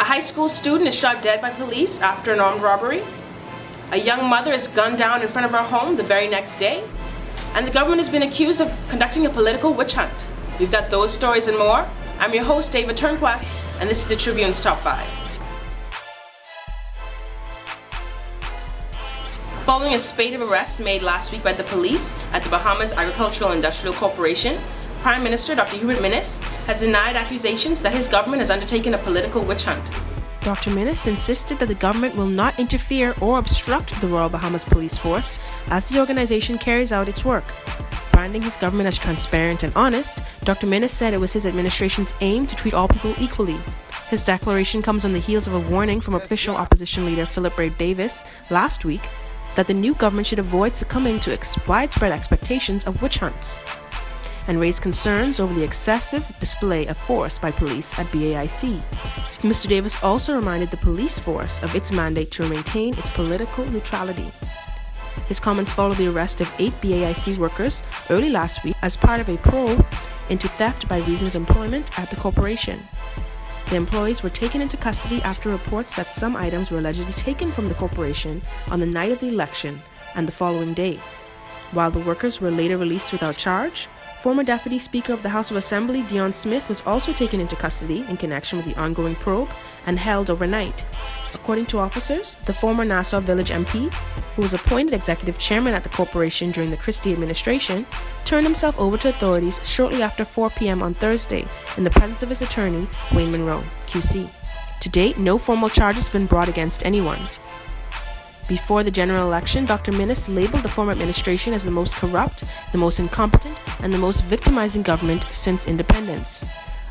high school student is shot dead by police after an armed robbery. A young mother is gunned down in front of her home the very next day. And the government has been accused of conducting a political witch hunt. We've got those stories and more. I'm your host, David Turnquest, and this is the Tribune's Top 5. Following a spate of arrests made last week by the police at the Bahamas Agricultural Industrial Corporation, Prime Minister Dr. Hubert Minnis has denied accusations that his government has undertaken a political witch hunt. Dr. Minnis insisted that the government will not interfere or obstruct the Royal Bahamas Police Force as the organization carries out its work. Branding his government as transparent and honest, Dr. Minnis said it was his administration's aim to treat all people equally. His declaration comes on the heels of a warning from official opposition leader Philip Brave Davis last week that the new government should avoid succumbing to widespread expectations of witch hunts, and raised concerns over the excessive display of force by police at BAIC. Mr. Davis also reminded the police force of its mandate to maintain its political neutrality. His comments followed the arrest of 8 BAIC workers early last week as part of a probe into theft by reason of employment at the corporation. The employees were taken into custody after reports that some items were allegedly taken from the corporation on the night of the election and the following day. While the workers were later released without charge, former Deputy Speaker of the House of Assembly Dion Smith was also taken into custody in connection with the ongoing probe and held overnight. According to officers, the former Nassau Village MP, who was appointed executive chairman at the corporation during the Christie administration, turned himself over to authorities shortly after 4 p.m. on Thursday in the presence of his attorney, Wayne Monroe, QC. To date, no formal charges have been brought against anyone. Before the general election, Dr. Minnis labeled the former administration as the most corrupt, the most incompetent, and the most victimizing government since independence.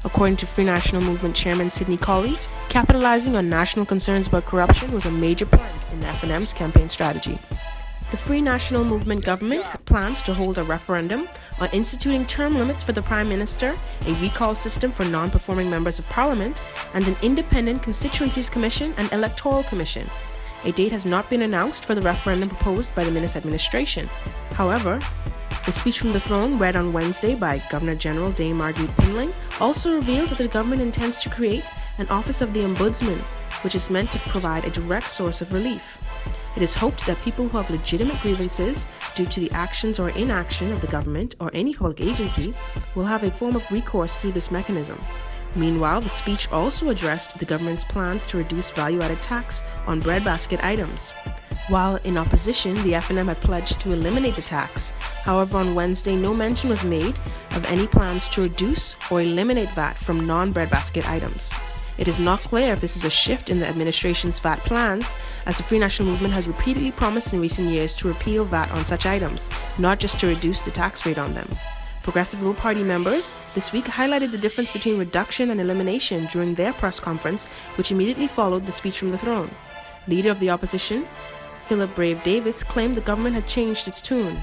According to Free National Movement Chairman Sidney Colley, capitalizing on national concerns about corruption was a major plank in the FNM's campaign strategy. The Free National Movement government plans to hold a referendum on instituting term limits for the Prime Minister, a recall system for non-performing members of Parliament, and an independent Constituencies Commission and Electoral Commission. A date has not been announced for the referendum proposed by the Minnis administration. However, the speech from the throne read on Wednesday by Governor-General Dame Marguerite Pinling also revealed that the government intends to create an Office of the Ombudsman, which is meant to provide a direct source of relief. It is hoped that people who have legitimate grievances due to the actions or inaction of the government or any public agency will have a form of recourse through this mechanism. Meanwhile, the speech also addressed the government's plans to reduce value-added tax on breadbasket items. While in opposition, the FNM had pledged to eliminate the tax. However, on Wednesday, no mention was made of any plans to reduce or eliminate VAT from non-breadbasket items. It is not clear if this is a shift in the administration's VAT plans, as the Free National Movement has repeatedly promised in recent years to repeal VAT on such items, not just to reduce the tax rate on them. Progressive Will Party members this week highlighted the difference between reduction and elimination during their press conference, which immediately followed the speech from the throne. Leader of the opposition, Philip Brave Davis, claimed the government had changed its tune.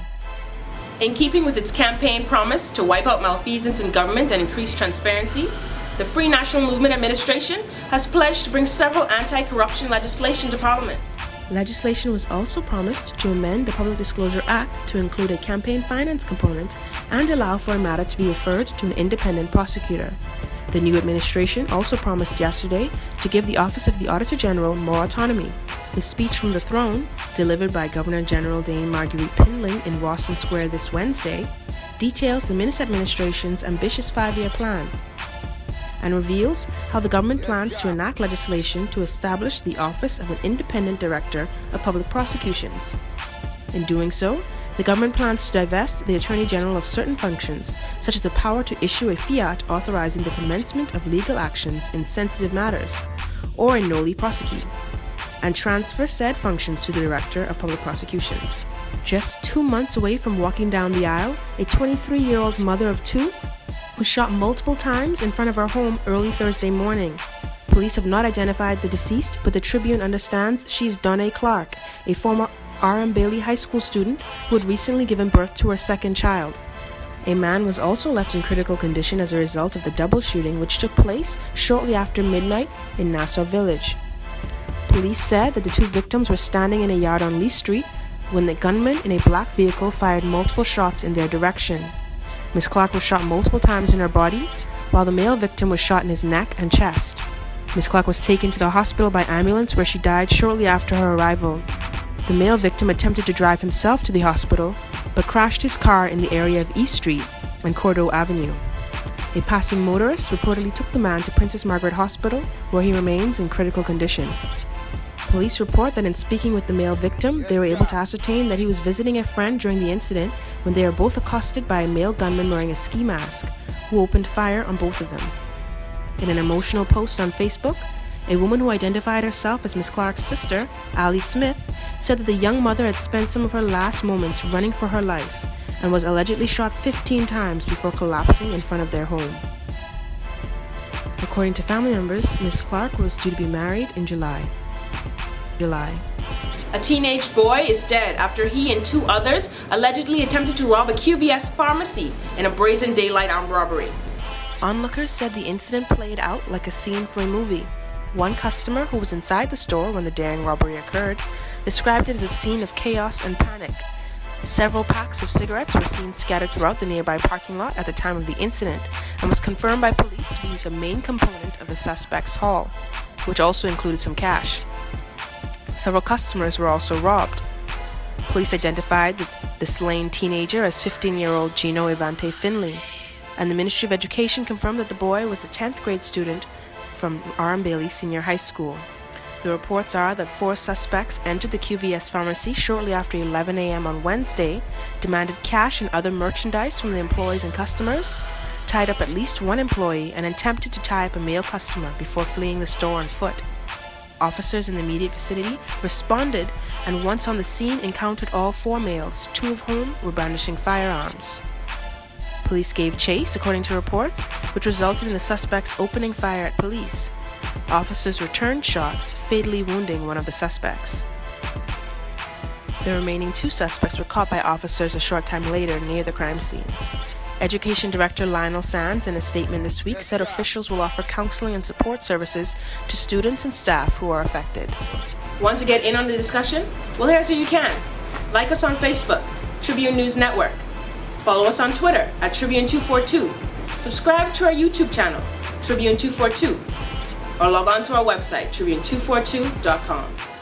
In keeping with its campaign promise to wipe out malfeasance in government and increase transparency, the Free National Movement administration has pledged to bring several anti-corruption legislation to Parliament. Legislation was also promised to amend the Public Disclosure Act to include a campaign finance component and allow for a matter to be referred to an independent prosecutor. The new administration also promised yesterday to give the Office of the Auditor General more autonomy. The speech from the throne, delivered by Governor-General Dame Marguerite Pinling in Rawson Square this Wednesday, details the Minnis administration's ambitious 5-year plan and reveals how the government plans to enact legislation to establish the Office of an Independent Director of Public Prosecutions. In doing so, the government plans to divest the Attorney General of certain functions, such as the power to issue a fiat authorizing the commencement of legal actions in sensitive matters, or in noli prosecute, and transfer said functions to the Director of Public Prosecutions. Just 2 months away from walking down the aisle, a 23-year-old mother of 2 was shot multiple times in front of her home early Thursday morning. Police have not identified the deceased, but the Tribune understands she's Donna Clark, a former R.M. Bailey High School student who had recently given birth to her second child. A man was also left in critical condition as a result of the double shooting which took place shortly after midnight in Nassau Village. Police said that the 2 victims were standing in a yard on Lee Street when the gunman in a black vehicle fired multiple shots in their direction. Ms. Clark was shot multiple times in her body, while the male victim was shot in his neck and chest. Ms. Clark was taken to the hospital by ambulance where she died shortly after her arrival. The male victim attempted to drive himself to the hospital, but crashed his car in the area of East Street and Cordeaux Avenue. A passing motorist reportedly took the man to Princess Margaret Hospital, where he remains in critical condition. Police report that in speaking with the male victim, they were able to ascertain that he was visiting a friend during the incident when they were both accosted by a male gunman wearing a ski mask, who opened fire on both of them. In an emotional post on Facebook, a woman who identified herself as Miss Clark's sister, Allie Smith, said that the young mother had spent some of her last moments running for her life and was allegedly shot 15 times before collapsing in front of their home. According to family members, Miss Clark was due to be married in July. A teenage boy is dead after he and two others allegedly attempted to rob a QVS pharmacy in a brazen daylight armed robbery. Onlookers said the incident played out like a scene from a movie. One customer who was inside the store when the daring robbery occurred described it as a scene of chaos and panic. Several packs of cigarettes were seen scattered throughout the nearby parking lot at the time of the incident and was confirmed by police to be the main component of the suspect's haul, which also included some cash. Several customers were also robbed. Police identified the slain teenager as 15-year-old Gino Evante Finley, and the Ministry of Education confirmed that the boy was a 10th grade student from R.M. Bailey Senior High School. The reports are that 4 suspects entered the QVS pharmacy shortly after 11 a.m. on Wednesday, demanded cash and other merchandise from the employees and customers, tied up at least one employee, and attempted to tie up a male customer before fleeing the store on foot. Officers in the immediate vicinity responded and once on the scene encountered all 4 males, 2 of whom were brandishing firearms. Police gave chase, according to reports, which resulted in the suspects opening fire at police. Officers returned shots, fatally wounding one of the suspects. The remaining 2 suspects were caught by officers a short time later near the crime scene. Education Director Lionel Sands, in a statement this week, said officials will offer counseling and support services to students and staff who are affected. Want to get in on the discussion? Well, here's how you can. Like us on Facebook, Tribune News Network. Follow us on Twitter at Tribune242. Subscribe to our YouTube channel, Tribune242. Or log on to our website, Tribune242.com.